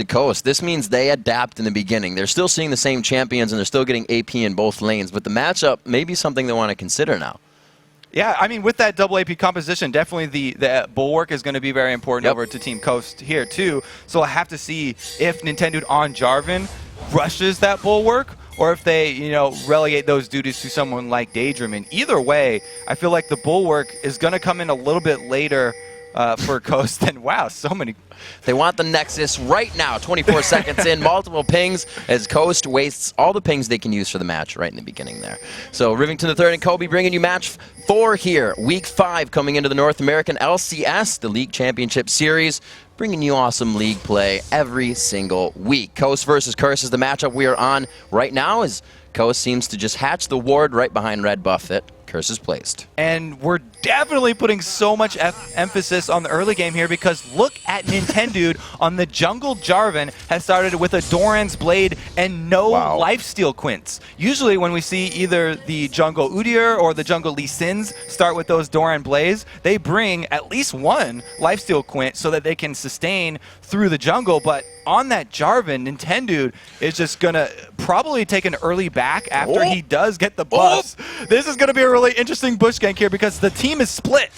Coast, this means they adapt in the beginning. They're still seeing the same champions, and they're still getting AP in both lanes, but the matchup may be something they want to consider now. Yeah, I mean, with that double AP composition, definitely the Bulwark is going to be very important over to Team Coast here, too. So I have to see if Nintendo on Jarvan rushes that Bulwark, or if they, you know, relegate those duties to someone like Daydream. And either way, I feel like the Bulwark is going to come in a little bit later for Coast. And wow, so many. They want the Nexus right now, 24 seconds in, multiple pings, as Coast wastes all the pings they can use for the match right in the beginning there. So Rivington III and Kobe bringing you match 4 here, week 5 coming into the North American LCS, the League Championship Series, bringing you awesome league play every single week. Coast versus Curse is the matchup we are on right now, as Coast seems to just hatch the ward right behind red buff that Curse is placed. And we're definitely putting so much emphasis on the early game here, because look at Nintendo on the jungle. Jarvan has started with a Doran's Blade and no lifesteal quints. Usually when we see either the jungle Udyr or the jungle Lee Sins start with those Doran Blades, they bring at least one lifesteal quint so that they can sustain through the jungle. But on that Jarvan, Nintendo is just going to probably take an early back after he does get the buffs. This is going to be a really interesting bush gank here, because the team is split.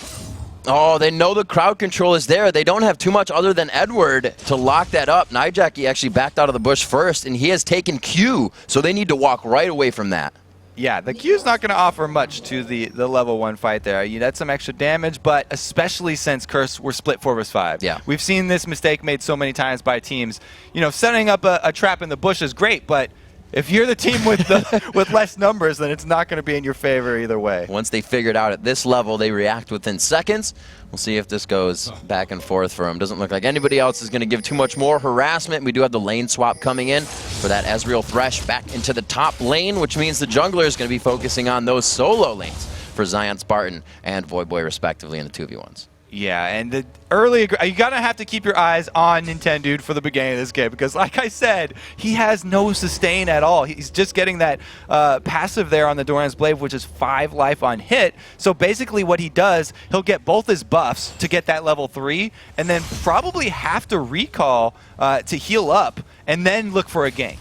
Oh, they know the crowd control is there. They don't have too much other than Edward to lock that up. Nijaki actually backed out of the bush first, and he has taken Q, so they need to walk right away from that. Yeah, the Q's not going to offer much to the level 1 fight there. That's some extra damage, but especially since Curse were split 4 vs 5. Yeah. We've seen this mistake made so many times by teams. You know, setting up a trap in the bush is great, but if you're the team with with less numbers, then it's not going to be in your favor either way. Once they figure it out at this level, they react within seconds. We'll see if this goes back and forth for him. Doesn't look like anybody else is going to give too much more harassment. We do have the lane swap coming in for that Ezreal Thresh back into the top lane, which means the jungler is going to be focusing on those solo lanes for Zion Spartan and Voidboy respectively in the 2v1s. Yeah, and the early, you gotta have to keep your eyes on Nintendo for the beginning of this game, because like I said, he has no sustain at all. He's just getting that passive there on the Doran's Blade, which is 5 life on hit. So basically what he does, he'll get both his buffs to get that level 3, and then probably have to recall to heal up, and then look for a gank.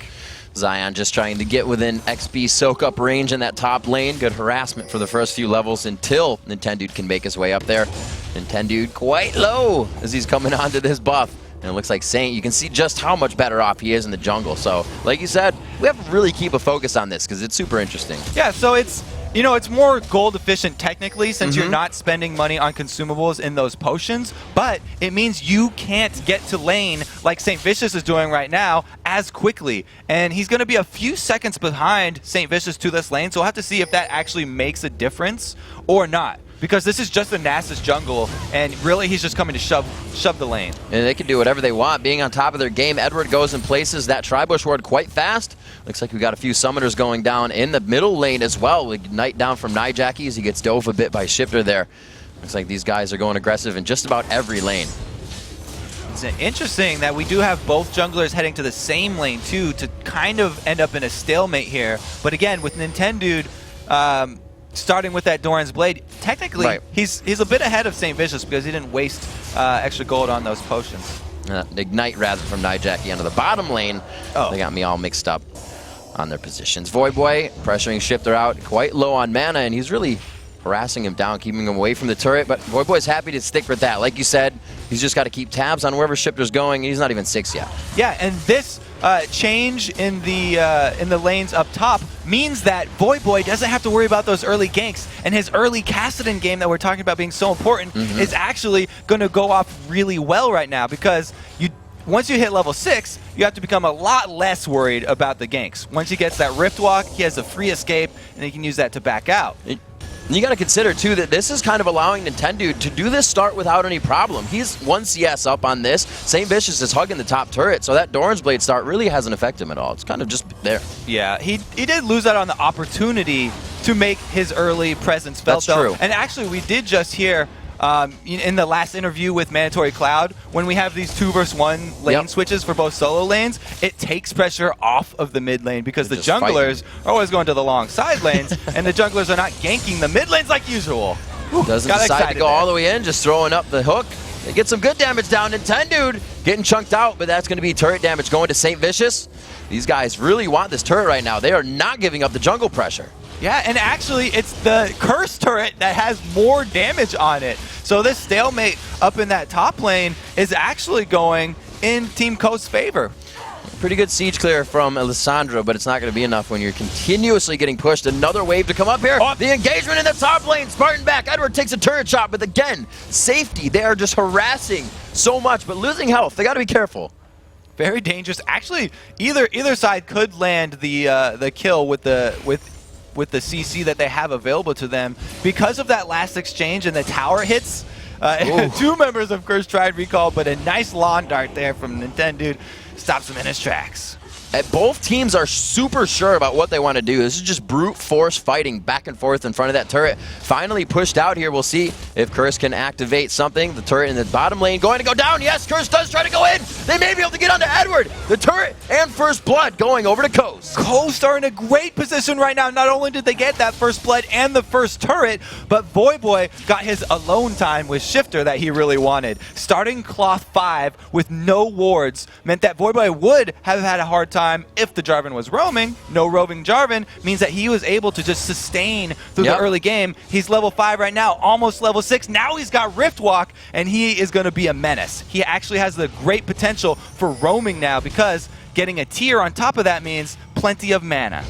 Zion just trying to get within XP soak-up range in that top lane. Good harassment for the first few levels until Nintendo can make his way up there. Nintendo quite low as he's coming onto this buff. And it looks like Saint, you can see just how much better off he is in the jungle. So, like you said, we have to really keep a focus on this because it's super interesting. Yeah, so it's, you know, it's more gold efficient technically, since you're not spending money on consumables in those potions, but it means you can't get to lane like St. Vicious is doing right now as quickly. And he's going to be a few seconds behind St. Vicious to this lane, so we'll have to see if that actually makes a difference or not. Because this is just a Nasus jungle, and really he's just coming to shove the lane. And they can do whatever they want, being on top of their game. Edward goes and places that Tribush ward quite fast. Looks like we got a few summoners going down in the middle lane as well. Ignite down from Nijaki as he gets dove a bit by Shifter there. Looks like these guys are going aggressive in just about every lane. It's interesting that we do have both junglers heading to the same lane too, to kind of end up in a stalemate here. But again, with Nintendo starting with that Doran's Blade, technically he's a bit ahead of St. Vicious because he didn't waste extra gold on those potions. Ignite rather from Nijaki onto the bottom lane. They got me all mixed up on their positions. Voidboy pressuring Shifter out, quite low on mana, and he's really harassing him down, keeping him away from the turret, but Voidboy's happy to stick with that. Like you said, he's just got to keep tabs on wherever Shifter's going, and he's not even 6 yet. Yeah, and this change in the lanes up top means that Voidboy doesn't have to worry about those early ganks, and his early Kassadin game that we're talking about being so important is actually going to go off really well right now, because once you hit level 6, you have to become a lot less worried about the ganks. Once he gets that Rift Walk, he has a free escape, and he can use that to back out. You got to consider, too, that this is kind of allowing Nintendo to do this start without any problem. He's 1 CS up on this. St. Vicious is hugging the top turret, so that Doran's Blade start really hasn't affected him at all. It's kind of just there. Yeah, he did lose out on the opportunity to make his early presence felt. That's true. And actually, we did just hear in the last interview with Mandatory Cloud, when we have these 2 vs 1 lane switches for both solo lanes, it takes pressure off of the mid lane, because the junglers are always going to the long side lanes, and the junglers are not ganking the mid lanes like usual. Doesn't decide to go all the way in, just throwing up the hook. They get some good damage down. Nintendude getting chunked out, but that's going to be turret damage going to St. Vicious. These guys really want this turret right now. They are not giving up the jungle pressure. Yeah, and actually, it's the Curse turret that has more damage on it. So this stalemate up in that top lane is actually going in Team Coast's favor. Pretty good siege clear from Alessandro, but it's not going to be enough when you're continuously getting pushed. Another wave to come up here. Oh. The engagement in the top lane. Spartan back. Edward takes a turret shot, but again, safety. They are just harassing so much, but losing health. They got to be careful. Very dangerous. Actually, either side could land the kill with the CC that they have available to them because of that last exchange and the tower hits. Two members of Curse tried recall, but a nice lawn dart there from Nintendude stops him in his tracks. Both teams are super sure about what they want to do. This is just brute force fighting back and forth in front of that turret. Finally pushed out here. We'll see if Curse can activate something. The turret in the bottom lane going to go down. Yes, Curse does try to go in. They may be able to get onto Edward. The turret and first blood going over to Coast. Coast are in a great position right now. Not only did they get that first blood and the first turret, but Voyboy got his alone time with Shifter that he really wanted. Starting Cloth 5 with no wards meant that Voyboy would have had a hard time if the Jarvan was roaming. No roving Jarvan means that he was able to just sustain through the early game. He's level 5 right now, almost level 6. Now he's got Rift Walk, and he is going to be a menace. He actually has the great potential for roaming now because getting a tier on top of that means plenty of mana.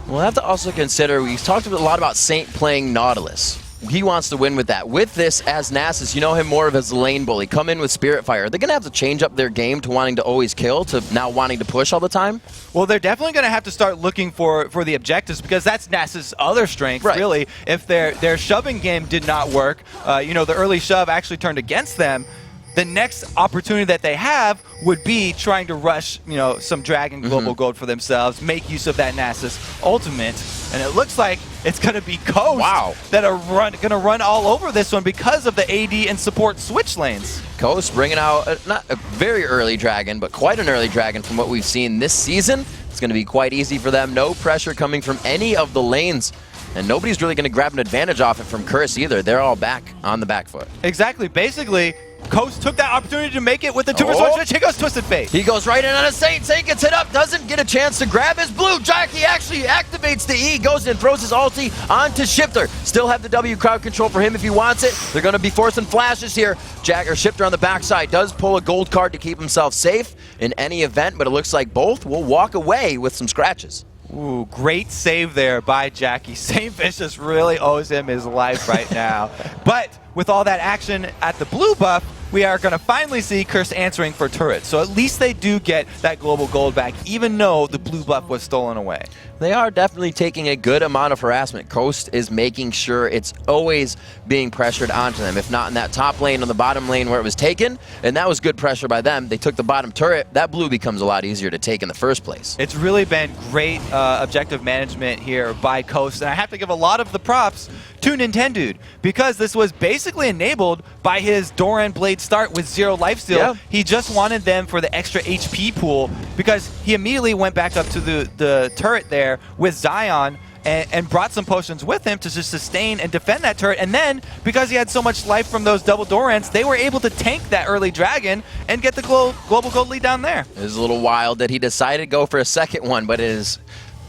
We'll have to also consider, we talked a lot about Saint playing Nautilus. He wants to win with that. With this, as Nasus, you know him more of as a lane bully. Come in with Spirit Fire. They're going to have to change up their game to wanting to always kill to now wanting to push all the time? Well, they're definitely going to have to start looking for the objectives because that's Nasus' other strength, really. If their shoving game did not work, the early shove actually turned against them, the next opportunity that they have would be trying to rush, some Dragon Global Gold for themselves, make use of that Nasus ultimate, and it looks like it's going to be Coast that are going to run all over this one because of the AD and support switch lanes. Coast bringing out not a very early Dragon, but quite an early Dragon from what we've seen this season. It's going to be quite easy for them. No pressure coming from any of the lanes. And nobody's really going to grab an advantage off it from Curse either. They're all back on the back foot. Exactly. Basically, Coast took that opportunity to make it with the 2-for-1 switch. Here goes Twisted Fate. He goes right in on a Saint. Saint gets hit up, doesn't get a chance to grab his blue. Jackie actually activates the E, goes in, throws his ulti onto Shifter. Still have the W crowd control for him if he wants it. They're going to be forcing flashes here. Shifter on the backside does pull a gold card to keep himself safe in any event, but it looks like both will walk away with some scratches. Ooh, great save there by Jackie. St. Vicious really owes him his life right now. But with all that action at the blue buff, we are going to finally see Curse answering for turrets. So at least they do get that global gold back, even though the blue buff was stolen away. They are definitely taking a good amount of harassment. Coast is making sure it's always being pressured onto them. If not in that top lane, on the bottom lane where it was taken, and that was good pressure by them. They took the bottom turret. That blue becomes a lot easier to take in the first place. It's really been great objective management here by Coast, and I have to give a lot of the props to Nintendude because this was basically enabled by his Doran Blade start with 0 lifesteal. Yeah. He just wanted them for the extra HP pool because he immediately went back up to the turret there with Zion and brought some potions with him to just sustain and defend that turret. And then, because he had so much life from those double Dorans, they were able to tank that early Dragon and get the global gold lead down there. It was a little wild that he decided to go for a second one, but it is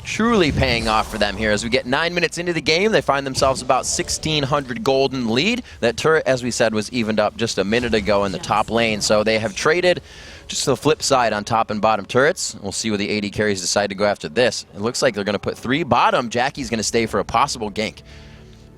truly paying off for them here. As we get 9 minutes into the game, they find themselves about 1,600 gold in the lead. That turret, as we said, was evened up just a minute ago in the top lane. So they have traded just the flip side on top and bottom turrets. We'll see what the AD carries decide to go after this. It looks like they're going to put 3 bottom. Jackie's going to stay for a possible gank.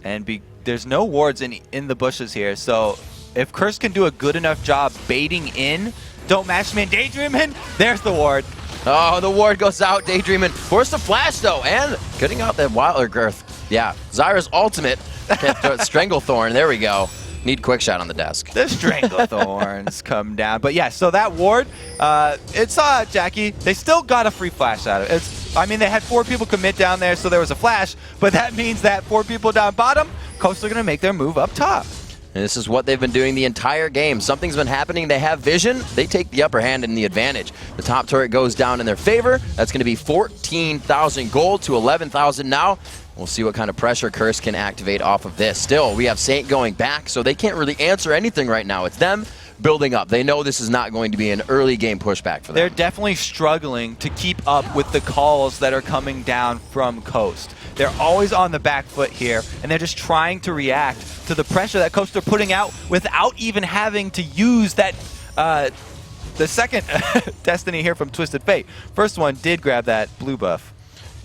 And there's no wards in the bushes here, so if Curse can do a good enough job baiting in, don't match me in Daydreamin', there's the ward. Oh, the ward goes out. Daydreamin' forced a flash, though, and cutting out that Wilder Girth. Yeah, Zyra's ultimate. Stranglethorn, there we go. Need quick shot on the desk. The Stranglethorns come down. But yeah, so that ward, it's Jackie. They still got a free flash out of it. I mean, they had 4 people commit down there, so there was a flash, but that means that 4 people down bottom, Coast are going to make their move up top. And this is what they've been doing the entire game. Something's been happening. They have vision. They take the upper hand and the advantage. The top turret goes down in their favor. That's going to be 14,000 gold to 11,000 now. We'll see what kind of pressure Curse can activate off of this. Still, we have Saint going back, so they can't really answer anything right now. It's them building up. They know this is not going to be an early game pushback for them. They're definitely struggling to keep up with the calls that are coming down from Coast. They're always on the back foot here, and they're just trying to react to the pressure that Coast are putting out without even having to use that the second Destiny here from Twisted Fate. First one did grab that blue buff.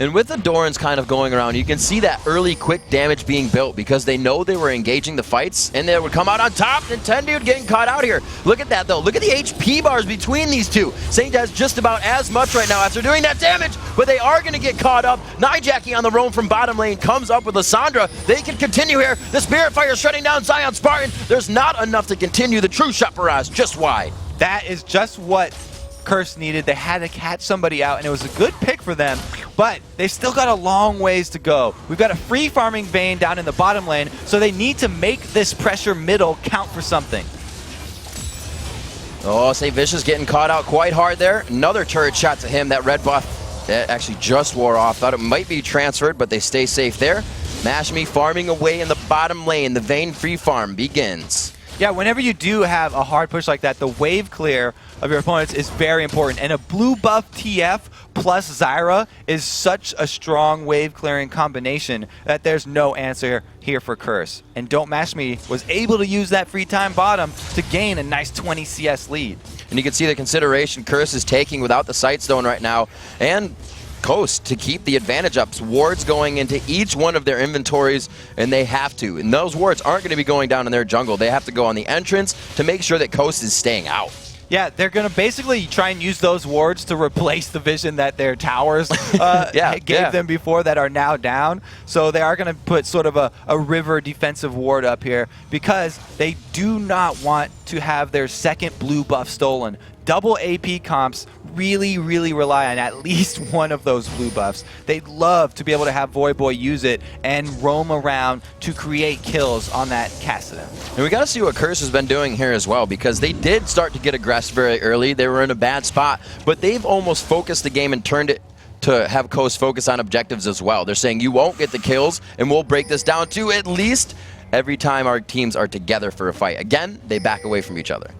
And with the Dorans kind of going around, you can see that early quick damage being built because they know they were engaging the fights and they would come out on top. Nintendude getting caught out here. Look at that though. Look at the HP bars between these two. Saint has just about as much right now after doing that damage, but they are going to get caught up. Nijacking on the roam from bottom lane comes up with Lissandra. They can continue here. The Spirit Fire shutting down Zion Spartan. There's not enough to continue the true shot barrage just wide. That is just what Curse needed. They had to catch somebody out, and it was a good pick for them, but they've still got a long ways to go. We've got a free farming Vayne down in the bottom lane, so they need to make this pressure middle count for something. Oh, St. Vicious getting caught out quite hard there. Another turret shot to him. That red buff that actually just wore off. Thought it might be transferred, but they stay safe there. Mashme farming away in the bottom lane. The Vayne free farm begins. Yeah, whenever you do have a hard push like that, the wave clear of your opponents is very important. And a blue buff TF plus Zyra is such a strong wave clearing combination that there's no answer here for Curse. And Don't Mash Me was able to use that free time bottom to gain a nice 20 CS lead. And you can see the consideration Curse is taking without the Sightstone right now. And Coast to keep the advantage up. Wards going into each one of their inventories, and they have to. And those wards aren't going to be going down in their jungle. They have to go on the entrance to make sure that Coast is staying out. Yeah, they're going to basically try and use those wards to replace the vision that their towers gave them before that are now down. So they are going to put sort of a river defensive ward up here because they do not want to have their second blue buff stolen. Double AP comps really, really rely on at least one of those blue buffs. They'd love to be able to have Void Boy use it and roam around to create kills on that Kassadin. And we got to see what Curse has been doing here as well, because they did start to get aggressive very early. They were in a bad spot, but they've almost focused the game and turned it to have Coast focus on objectives as well. They're saying you won't get the kills, and we'll break this down to at least every time our teams are together for a fight. Again, they back away from each other.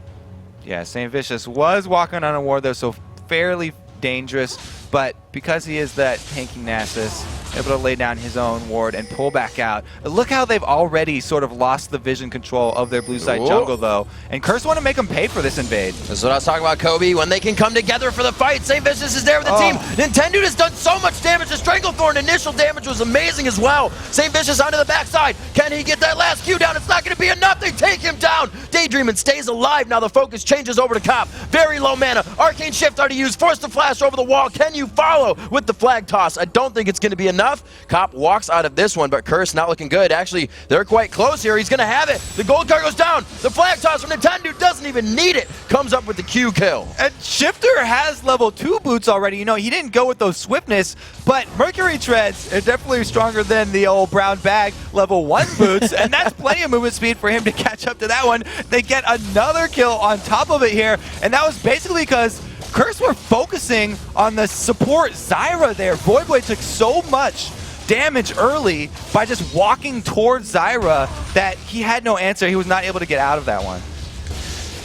Yeah, St. Vicious was walking on a ward though, so fairly dangerous, but because he is that tanking Nasus, able to lay down his own ward and pull back out. Look how they've already sort of lost the vision control of their blue side jungle though, and Curse want to make them pay for this invade. This is what I was talking about, Kobe, when they can come together for the fight. St. Vicious is there with the team. Nintendude has done so much damage. The Stranglethorn initial damage was amazing as well. St. Vicious onto the backside. Can he get that last Q down? It's not going to be enough. They take him down. Daydreaming stays alive. Now the focus changes over to Cop. Very low mana. Arcane Shift already used. Force the flash over the wall. Can you follow with the flag toss? I don't think it's going to be enough. Cop walks out of this one, but Curse not looking good. Actually, they're quite close here. He's going to have it. The gold card goes down. The flag toss from Nintendude doesn't even need it. Comes up with the Q kill. And Shifter has level 2 boots already. You know, he didn't go with those swiftness, but Mercury Treads are definitely stronger than the old brown bag level 1 boots, and that's plenty of movement speed for him to catch up to that one. They get another kill on top of it here, and that was basically because Curse were focusing on the support Zyra there. Voidboy took so much damage early by just walking towards Zyra that he had no answer. He was not able to get out of that one.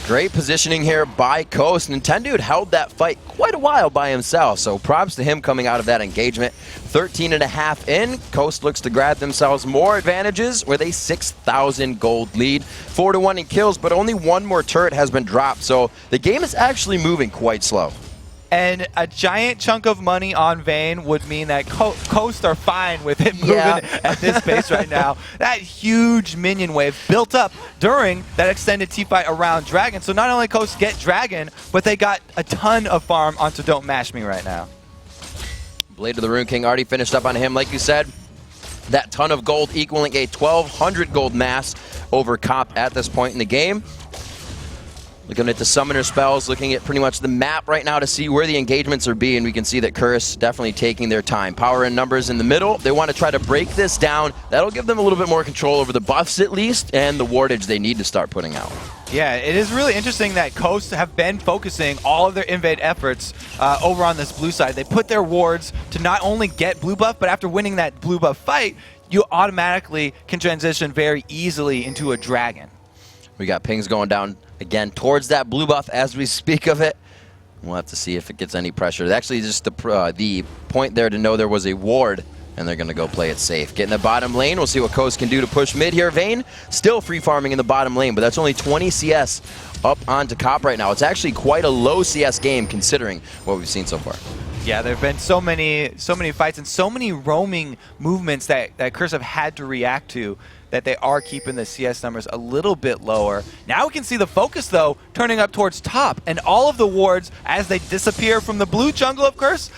Great positioning here by Coast. Nintendude held that fight quite a while by himself, so props to him coming out of that engagement. 13.5 in. Coast looks to grab themselves more advantages with a 6,000 gold lead. 4-1 in kills, but only one more turret has been dropped, so the game is actually moving quite slow. And a giant chunk of money on Vayne would mean that Coast are fine with it moving at this pace right now. That huge minion wave built up during that extended T-fight around Dragon. So not only Coast get Dragon, but they got a ton of farm onto Don't Mash Me right now. Blade of the Rune King already finished up on him, like you said. That ton of gold equaling a 1,200 gold mass over Cop at this point in the game. Looking at the summoner spells, looking at pretty much the map right now to see where the engagements are being. We can see that Curse definitely taking their time. Power and numbers in the middle. They want to try to break this down. That'll give them a little bit more control over the buffs at least, and the wardage they need to start putting out. Yeah, it is really interesting that Coast have been focusing all of their invade efforts over on this blue side. They put their wards to not only get blue buff, but after winning that blue buff fight, you automatically can transition very easily into a dragon. We got pings going down again towards that blue buff as we speak of it. We'll have to see if it gets any pressure. Actually, just the point there to know there was a ward, and they're going to go play it safe. Get in the bottom lane. We'll see what Coast can do to push mid here. Vayne still free farming in the bottom lane, but that's only 20 CS up onto Cop right now. It's actually quite a low CS game considering what we've seen so far. Yeah, there have been so many fights and so many roaming movements that Curse have had to react to that they are keeping the CS numbers a little bit lower. Now we can see the focus, though, turning up towards top, and all of the wards, as they disappear from the blue jungle of Curse,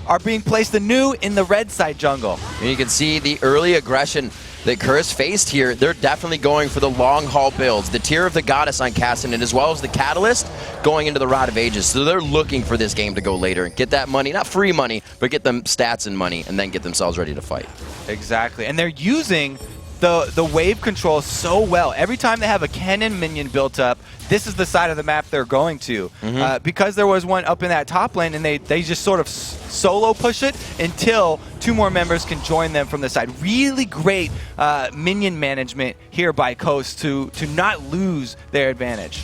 are being placed anew in the red side jungle. And you can see the early aggression that Curse faced here. They're definitely going for the long haul builds. The Tear of the Goddess on Cassinan, as well as the Catalyst going into the Rod of Ages. So they're looking for this game to go later and get that money, not free money, but get them stats and money, and then get themselves ready to fight. Exactly, and they're using the wave control so well. Every time they have a cannon minion built up, this is the side of the map they're going to. Because there was one up in that top lane, and they just sort of solo push it until two more members can join them from the side. Really great minion management here by Coast to not lose their advantage.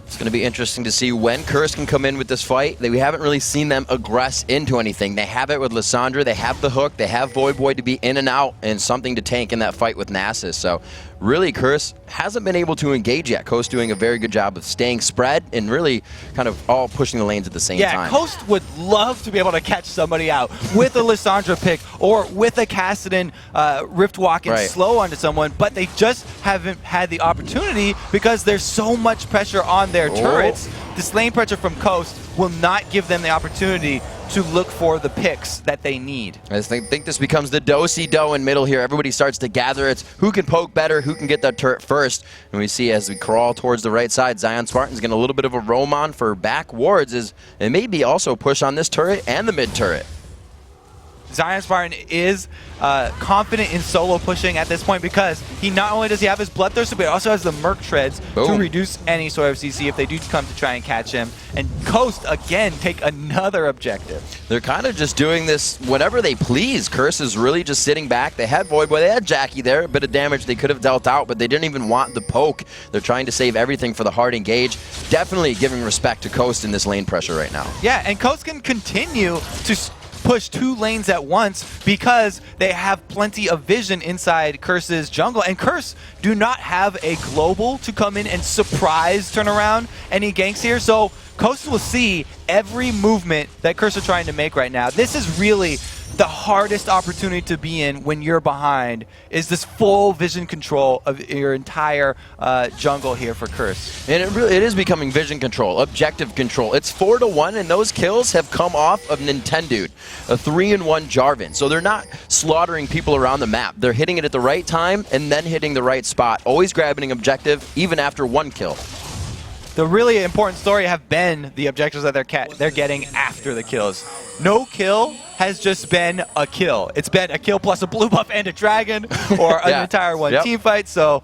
It's going to be interesting to see when Curse can come in with this fight. We haven't really seen them aggress into anything. They have it with Lissandra, they have the hook, they have Void Boy to be in and out, and something to tank in that fight with Nasus. So really, Curse hasn't been able to engage yet. Coast doing a very good job of staying spread and really kind of all pushing the lanes at the same time. Yeah, Coast would love to be able to catch somebody out with a Lissandra pick or with a Cassidan Rift Walk and slow onto someone, but they just haven't had the opportunity because there's so much pressure on their turrets. This lane pressure from Coast will not give them the opportunity to look for the picks that they need. I think this becomes the do-si-do in middle here. Everybody starts to gather. It's who can poke better, who can get that turret first. And we see as we crawl towards the right side, Zion Spartan's getting a little bit of a roam on for back wards, and maybe also push on this turret and the mid turret. Zion Spartan is confident in solo pushing at this point because he not only does he have his Bloodthirster, but he also has the Merc Treads to reduce any sort of CC if they do come to try and catch him. And Coast, again, take another objective. They're kind of just doing this whenever they please. Curse is really just sitting back. They had Void Boy, they had Jackie there, a bit of damage they could have dealt out, but they didn't even want the poke. They're trying to save everything for the hard engage. Definitely giving respect to Coast in this lane pressure right now. Yeah, and Coast can continue to push two lanes at once because they have plenty of vision inside Curse's jungle, and Curse do not have a global to come in and surprise turn around any ganks here, so Coast will see every movement that Curse are trying to make right now. This is really the hardest opportunity to be in when you're behind, is this full vision control of your entire jungle here for Curse. And it is becoming vision control, objective control. It's 4-1, and those kills have come off of Nintendo, a 3-1 Jarvan. So they're not slaughtering people around the map. They're hitting it at the right time and then hitting the right spot, always grabbing an objective even after one kill. The really important story have been the objectives that they're getting after the kills. No kill has just been a kill. It's been a kill plus a blue buff and a dragon, or an entire team fight. So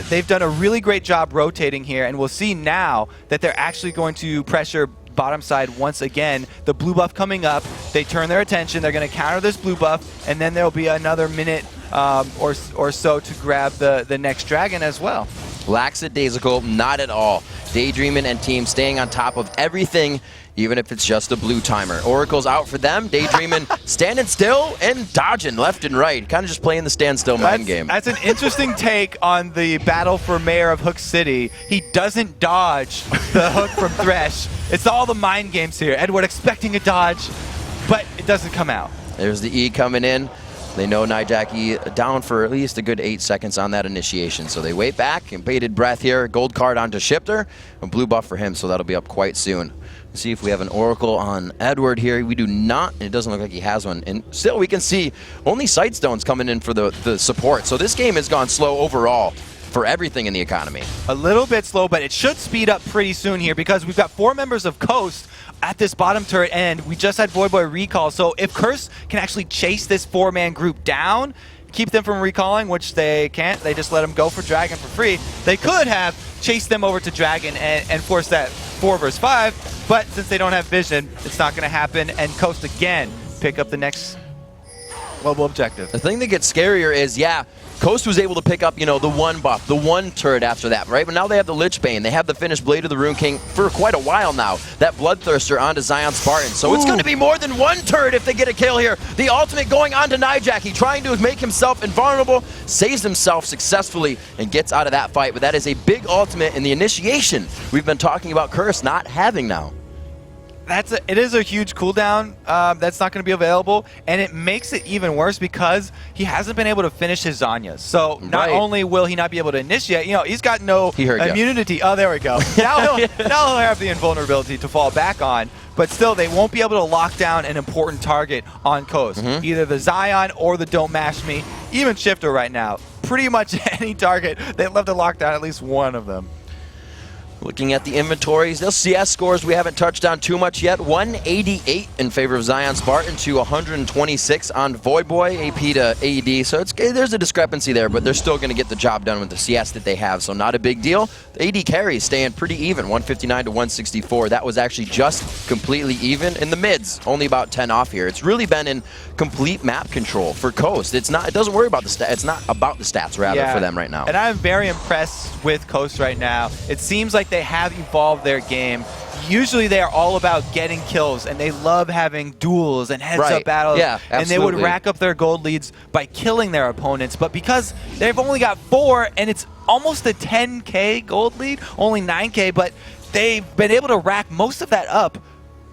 they've done a really great job rotating here, and we'll see now that they're actually going to pressure bottom side once again. The blue buff coming up, they turn their attention, they're going to counter this blue buff, and then there'll be another minute or so to grab the next dragon as well. Lackadaisical, not at all. Daydreaming and team staying on top of everything, even if it's just a blue timer. Oracle's out for them. Daydreaming standing still and dodging left and right. Kind of just playing the standstill mind game. That's an interesting take on the battle for mayor of Hook City. He doesn't dodge the hook from Thresh. It's all the mind games here. Edward expecting a dodge, but it doesn't come out. There's the E coming in. They know Nijaki down for at least a good 8 seconds on that initiation. So they wait back and bated breath here. Gold card onto Shifter. A blue buff for him, so that'll be up quite soon. Let's see if we have an Oracle on Edward here. We do not. It doesn't look like he has one. And still, we can see only Sightstones coming in for the support. So this game has gone slow overall. for everything in the economy. A little bit slow, but it should speed up pretty soon here because we've got 4 members of Coast at this bottom turret, and we just had Void Boy recall. So if Curse can actually chase this 4-man group down, keep them from recalling, which they can't, they just let them go for Dragon for free. They could have chased them over to Dragon and forced that 4 versus 5, but since they don't have vision, it's not going to happen, and Coast again pick up the next global objective. The thing that gets scarier is, yeah, Coast was able to pick up, you know, the 1 buff, the 1 turret after that, right? But now they have the Lich Bane. They have the finished Blade of the Rune King for quite a while now. That Bloodthirster onto Zion Spartan. So it's going to be more than 1 turret if they get a kill here. The ultimate going on to Nijaki, trying to make himself invulnerable, saves himself successfully, and gets out of that fight. But that is a big ultimate in the initiation we've been talking about Curse not having now. It is a huge cooldown that's not going to be available, and it makes it even worse because he hasn't been able to finish his Zanyas. So not only will he not be able to initiate, you know, he's got no immunity. Oh, there we go. Now he'll have the invulnerability to fall back on, but still they won't be able to lock down an important target on Coast. Either the Zion or the Don't Mash Me, even Shifter right now. Pretty much any target, they'd love to lock down at least one of them. Looking at the inventories, LCS scores we haven't touched on too much yet. 188 in favor of Zion Spartan to 126 on Void Boy, AP to AD. So there's a discrepancy there, but they're still going to get the job done with the CS that they have, so not a big deal. The AD carries staying pretty even, 159 to 164. That was actually just completely even. In the mids, only about 10 off here. It's really been in complete map control for Coast. It doesn't worry about the stats. It's not about the stats rather for them right now. And I'm very impressed with Coast right now. It seems like they have evolved their game. Usually they are all about getting kills, and they love having duels and heads-up battles. Yeah, and they would rack up their gold leads by killing their opponents. But because they've only got 4, and it's almost a 10K gold lead, only 9K, but they've been able to rack most of that up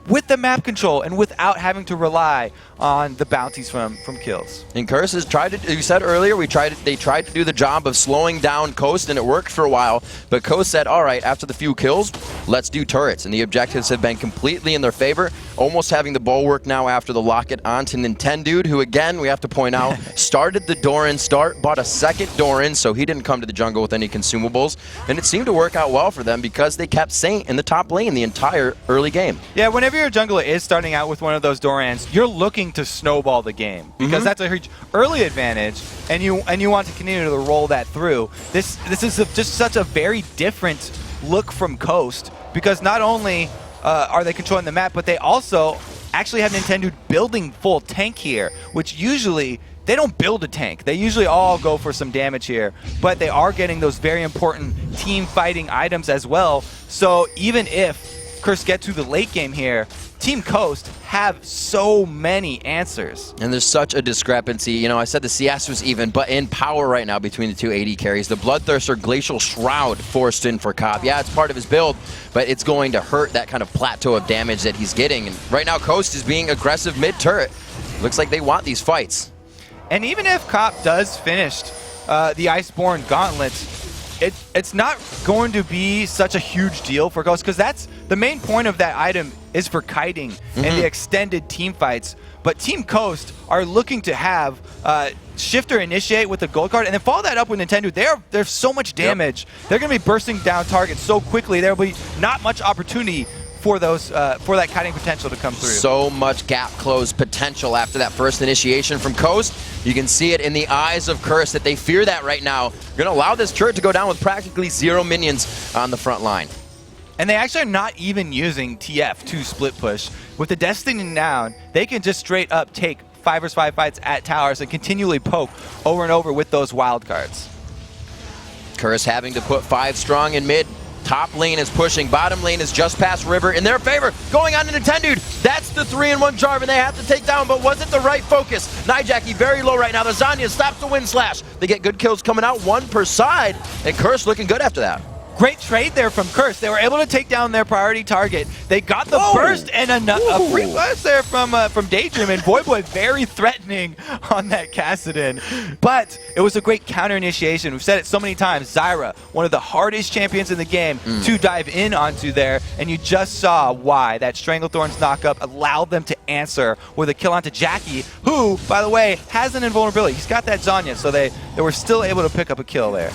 with the map control and without having to rely on the bounties from kills. And Curse has tried to, you said earlier, they tried to do the job of slowing down Coast, and it worked for a while. But Coast said, all right, after the few kills, let's do turrets. And the objectives have been completely in their favor, almost having the bulwark now after the locket onto Nintendude, who again, we have to point out, started the Doran start, bought a second Doran, so he didn't come to the jungle with any consumables. And it seemed to work out well for them because they kept Saint in the top lane the entire early game. Yeah, whenever your jungler is starting out with one of those Dorans, you're looking to snowball the game because that's a huge early advantage, and you want to continue to roll that through. This is just such a very different look from Coast because not only are they controlling the map, but they also actually have Nintendo building full tank here, which usually they don't build a tank. They usually all go for some damage here, but they are getting those very important team fighting items as well. So even if Curse get to the late game here, Team Coast have so many answers. And there's such a discrepancy. You know, I said the CS was even, but in power right now between the two AD carries. The Bloodthirster Glacial Shroud forced in for Cop. Yeah, it's part of his build, but it's going to hurt that kind of plateau of damage that he's getting. And right now, Coast is being aggressive mid-turret. Looks like they want these fights. And even if Cop does finish the Iceborne Gauntlets, it's not going to be such a huge deal for Ghost because that's the main point of that item is for kiting and the extended team fights. But Team Coast are looking to have Shifter initiate with the gold card and then follow that up with Nintendo. There's so much damage. They're going to be bursting down targets so quickly. There will be not much opportunity for those for that kiting potential to come through. So much gap close potential after that first initiation from Coast. You can see it in the eyes of Curse that they fear that right now. They're going to allow this turret to go down with practically 0 minions on the front line. And they actually are not even using TF to split push. With the Destiny down, they can just straight up take 5 vs 5 fights at towers and continually poke over and over with those wild cards. Curse having to put 5 strong in mid. Top lane is pushing. Bottom lane is just past river in their favor. Going on to Nintendude. That's the 3-in-1 Jarvan they have to take down, but was it the right focus? Nijaki very low right now. The Zanya stops the wind slash. They get good kills coming out, 1 per side, and Curse looking good after that. Great trade there from Curse. They were able to take down their priority target. They got the burst and a free blast there from Daydream, and Void Boy very threatening on that Kassadin. But it was a great counter initiation. We've said it so many times. Zyra, one of the hardest champions in the game to dive in onto there, and you just saw why that Stranglethorn's knockup allowed them to answer with a kill onto Jackie, who, by the way, has an invulnerability. He's got that Zanya, so they were still able to pick up a kill there.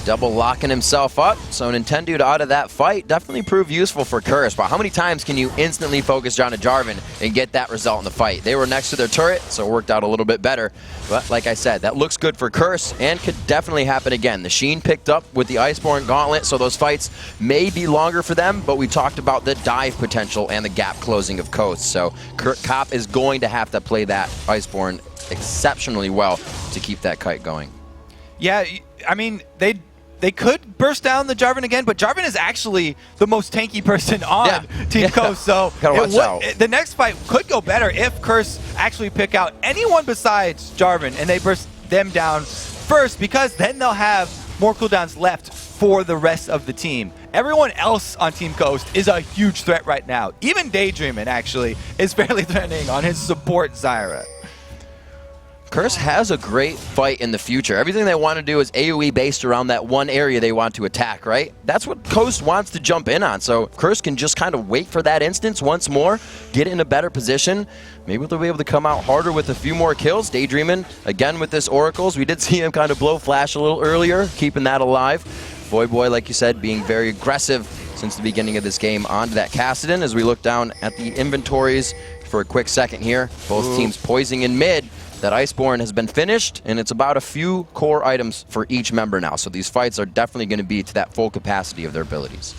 Double locking himself up, so Nintendo out of that fight definitely proved useful for Curse. But how many times can you instantly focus down a Jarvan and get that result in the fight? They were next to their turret, so it worked out a little bit better. But like I said, that looks good for Curse and could definitely happen again. The Shen picked up with the Iceborne Gauntlet, so those fights may be longer for them, but we talked about the dive potential and the gap closing of Coast. So Cop is going to have to play that Iceborne exceptionally well to keep that kite going. Yeah, I mean, they could burst down the Jarvan again, but Jarvan is actually the most tanky person on Team Coast, so the next fight could go better if Curse actually pick out anyone besides Jarvan and they burst them down first, because then they'll have more cooldowns left for the rest of the team. Everyone else on Team Coast is a huge threat right now. Even Daydreamin' actually is fairly threatening on his support Zyra. Curse has a great fight in the future. Everything they want to do is AoE based around that one area they want to attack, right? That's what Coast wants to jump in on. So Curse can just kind of wait for that instance once more, get in a better position. Maybe they'll be able to come out harder with a few more kills. Daydreamin', again with this Oracles. We did see him kind of blow Flash a little earlier, keeping that alive. Voyboy, like you said, being very aggressive since the beginning of this game onto that Kassadin. As we look down at the inventories for a quick second here, both teams poising in mid. That Iceborne has been finished, and it's about a few core items for each member now. So these fights are definitely going to be to that full capacity of their abilities.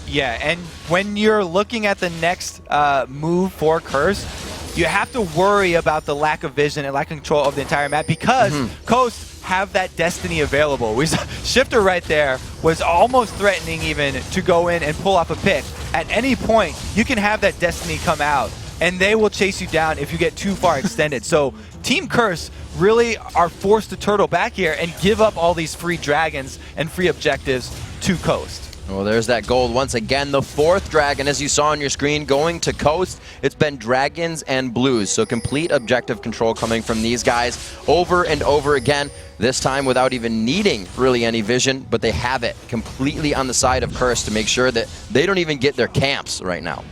Yeah, and when you're looking at the next move for Curse, you have to worry about the lack of vision and lack of control of the entire map, because Coast have that Destiny available. We saw Shifter right there was almost threatening even to go in and pull off a pick. At any point, you can have that Destiny come out, and they will chase you down if you get too far extended. So Team Curse really are forced to turtle back here and give up all these free dragons and free objectives to Coast. Well, there's that gold once again. The fourth dragon, as you saw on your screen, going to Coast. It's been dragons and blues, so complete objective control coming from these guys over and over again. This time without even needing really any vision, but they have it completely on the side of Curse to make sure that they don't even get their camps right now.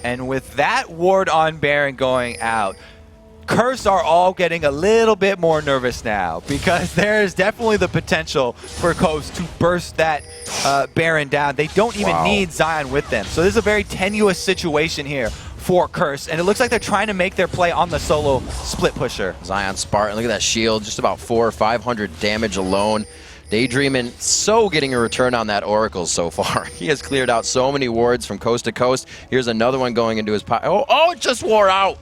And with that ward on Baron going out, Curse are all getting a little bit more nervous now, because there is definitely the potential for Coast to burst that Baron down. They don't even need Zion with them. So this is a very tenuous situation here for Curse, and it looks like they're trying to make their play on the solo split pusher. Zion Spartan, look at that shield, just about 400 or 500 damage alone. Daydreamin' so getting a return on that Oracle so far. He has cleared out so many wards from coast to coast. Here's another one going into his pocket. Oh, it just wore out.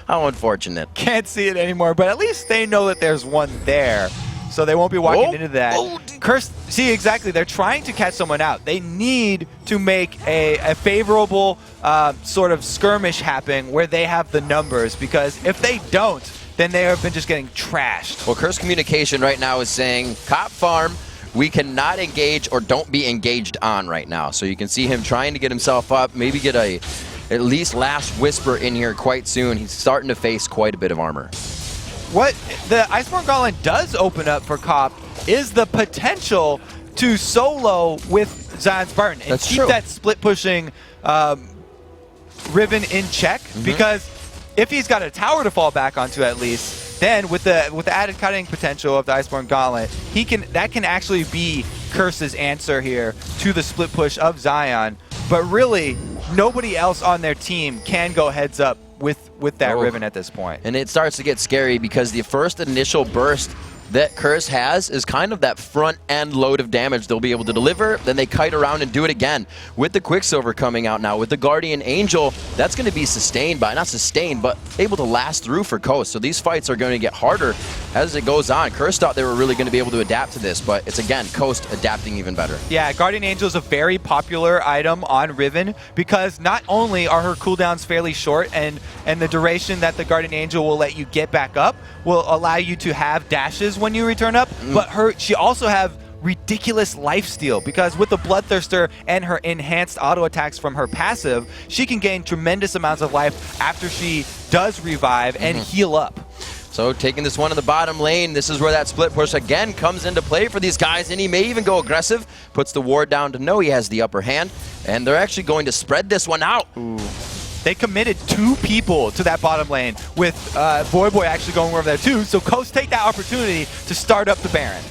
How unfortunate. Can't see it anymore, but at least they know that there's one there, so they won't be walking into that. Curse, see, exactly, they're trying to catch someone out. They need to make a favorable sort of skirmish happen where they have the numbers, because if they don't, then they have been just getting trashed. Well, Curse Communication right now is saying, Cop Farm, we cannot engage or don't be engaged on right now. So you can see him trying to get himself up, maybe get at least last whisper in here quite soon. He's starting to face quite a bit of armor. What the Iceborne Gauntlet does open up for Cop is the potential to solo with Zion Spartan and keep that split pushing Riven in check, because if he's got a tower to fall back onto at least, then with the added cutting potential of the Iceborne Gauntlet, that can actually be Curse's answer here to the split push of Zion. But really, nobody else on their team can go heads up with that Riven at this point. And it starts to get scary, because the first initial burst that Curse has is kind of that front end load of damage they'll be able to deliver. Then they kite around and do it again. With the Quicksilver coming out now, with the Guardian Angel, that's going to be sustained by, not sustained, but able to last through for Coast. So these fights are going to get harder as it goes on. Curse thought they were really going to be able to adapt to this, but it's again, Coast adapting even better. Yeah, Guardian Angel is a very popular item on Riven, because not only are her cooldowns fairly short, and the duration that the Guardian Angel will let you get back up will allow you to have dashes when you return up, but she also have ridiculous lifesteal, because with the Bloodthirster and her enhanced auto attacks from her passive, she can gain tremendous amounts of life after she does revive and heal up. So taking this one in the bottom lane, this is where that split push again comes into play for these guys, and he may even go aggressive, puts the ward down to know he has the upper hand, and they're actually going to spread this one out. They committed 2 people to that bottom lane, with Voyboy actually going over there too, so Coast take that opportunity to start up the Baron.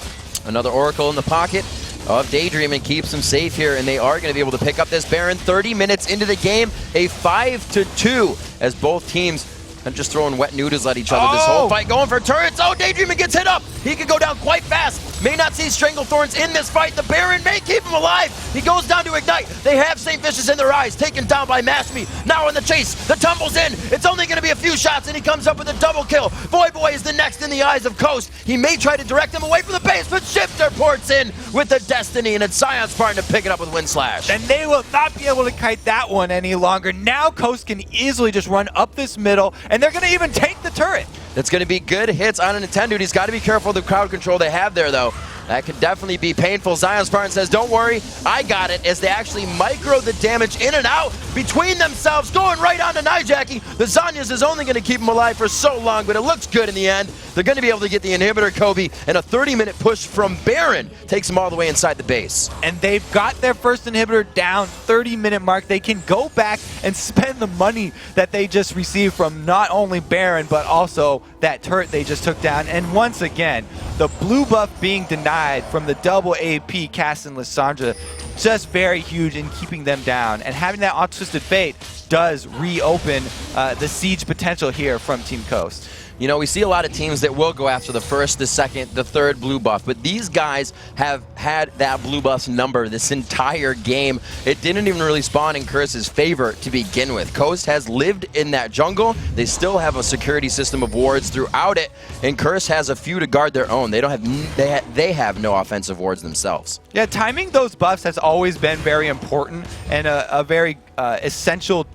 Another Oracle in the pocket of Daydream and keeps them safe here, and they are going to be able to pick up this Baron 30 minutes into the game, a 5-2 as both teams are just throwing wet noodles at each other this whole fight, going for turrets. Oh, Daydream gets hit up. He could go down quite fast. May not see Stranglethorns in this fight. The Baron may keep him alive. He goes down to Ignite. They have St. Vicious in their eyes, taken down by Mashme. Now in the chase, the tumble's in. It's only going to be a few shots, and he comes up with a double kill. Voyboy is the next in the eyes of Coast. He may try to direct him away from the base, but Shifter ports in with the Destiny, and it's Sion's partner to pick it up with Wind Slash. And they will not be able to kite that one any longer. Now Coast can easily just run up this middle, and they're going to even take the turret. That's going to be good hits on a Nintendo. He's got to be careful of the crowd control they have there, though. That could definitely be painful. Zion Spartan says, don't worry, I got it, as they actually micro the damage in and out between themselves, going right on to Nijaki. The Zanyas is only going to keep him alive for so long, but it looks good in the end. They're going to be able to get the inhibitor, Kobe, and a 30-minute push from Baron takes them all the way inside the base. And they've got their first inhibitor down, 30-minute mark. They can go back and spend the money that they just received from not only Baron, but also that turret they just took down. And once again, the blue buff being denied from the double AP cast in Lissandra, just very huge in keeping them down. And having that on Twisted Fate does reopen the siege potential here from Team Coast. You know, we see a lot of teams that will go after the first, the second, the third blue buff, but these guys have had that blue buff's number this entire game. It didn't even really spawn in Curse's favor to begin with. Coast has lived in that jungle. They still have a security system of wards throughout it, and Curse has a few to guard their own. They don't have they have no offensive wards themselves. Yeah, timing those buffs has always been very important and a very essential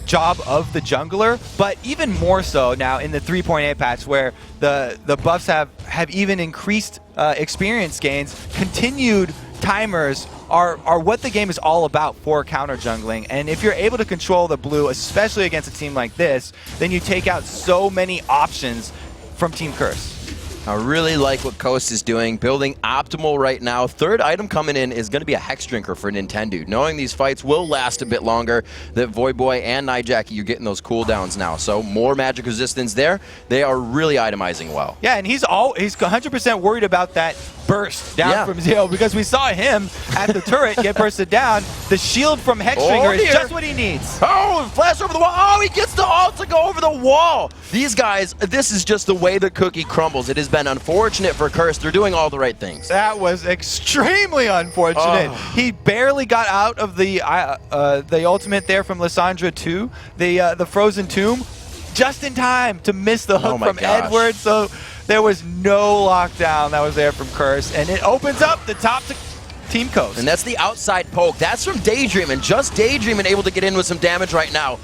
job of the jungler, but even more so now in the 3.8 patch, where the buffs have even increased experience gains. Continued timers are what the game is all about for counter jungling, and if you're able to control the blue, especially against a team like this, then you take out so many options from Team Curse. I really like what Coast is doing, building optimal right now. Third item coming in is going to be a Hex Drinker for Nintendo. Knowing these fights will last a bit longer, that Voyboy and Nijaki, you're getting those cooldowns now. So more magic resistance there. They are really itemizing well. Yeah, and he's 100% worried about that burst down from Zero, because we saw him at the turret get bursted down. The shield from Hexbringer is just what he needs. Oh, flash over the wall. Oh, he gets the ult to go over the wall. These guys, this is just the way the cookie crumbles. It has been unfortunate for Curse. They're doing all the right things. That was extremely unfortunate. He barely got out of the ultimate there from Lissandra 2, the Frozen Tomb, just in time to miss the hook from Edward. So there was no lockdown that was there from Curse, and it opens up the top to Team Coast. And that's the outside poke. That's from Daydream, and just Daydream and able to get in with some damage right now.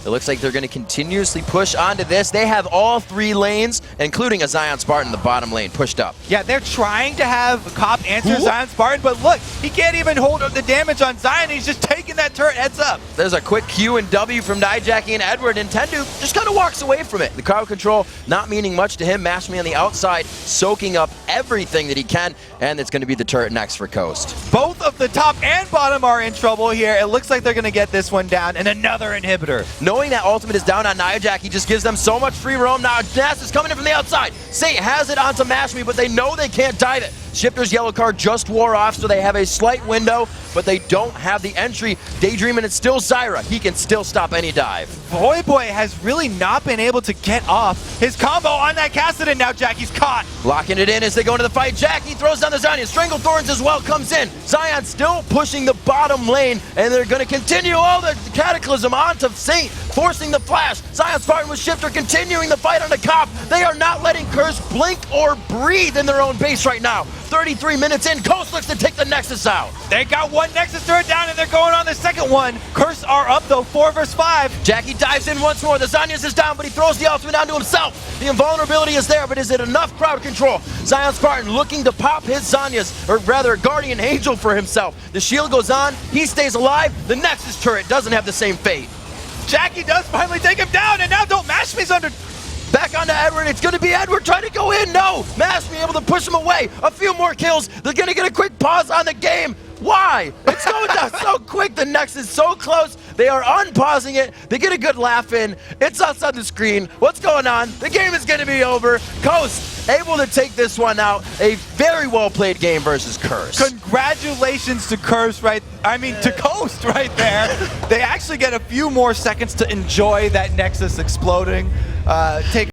It looks like they're going to continuously push onto this. They have all three lanes, including a Zion Spartan, the bottom lane, pushed up. Yeah, they're trying to have Cop answer Zion Spartan, but look, he can't even hold the damage on Zion. He's just taking that turret heads up. There's a quick Q and W from Nijaki and Edward, and Tendu just kind of walks away from it. The crowd control not meaning much to him. Mashme on the outside, soaking up everything that he can, and it's going to be the turret next for Coast. Both of the top and bottom are in trouble here. It looks like they're going to get this one down, and another inhibitor. Knowing that ultimate is down on Nijaki just gives them so much free roam. Now Nas is coming in from the outside. Saint has it onto Mashme, but they know they can't dive it. Shifter's yellow card just wore off, so they have a slight window, but they don't have the entry. Daydreaming, it's still Zyra. He can still stop any dive. Voyboy has really not been able to get off his combo on that Kassadin. Now Jackie's caught. Locking it in as they go into the fight. Jackie throws down the Zion. Stranglethorns as well comes in. Zion still pushing the bottom lane, and they're going to continue all the Cataclysm onto Saint, forcing the flash. Zion Spartan with Shifter continuing the fight on the Cop. They are not letting Curse blink or breathe in their own base right now. 33 minutes in, Coast looks to take the Nexus out. They got one Nexus turret down, and they're going on the second one. Curse are up, though, 4 versus 5. Jackie dives in once more. The Zanyas is down, but he throws the ultimate onto himself. The invulnerability is there, but is it enough crowd control? Zion Spartan looking to pop his Zanyas, or rather, Guardian Angel for himself. The shield goes on, he stays alive. The Nexus turret doesn't have the same fate. Jackie does finally take him down, and now don't Mashme's under... Back onto Edward. It's going to be Edward trying to go in. No! Mashme able to push him away. A few more kills. They're going to get a quick pause on the game. Why? It's going down so quick. The Nexus so close. They are unpausing it. They get a good laugh in. It's outside the screen. What's going on? The game is going to be over. Coast able to take this one out. A very well played game versus Curse. Congratulations to Curse to Coast right there. They actually get a few more seconds to enjoy that Nexus exploding. Take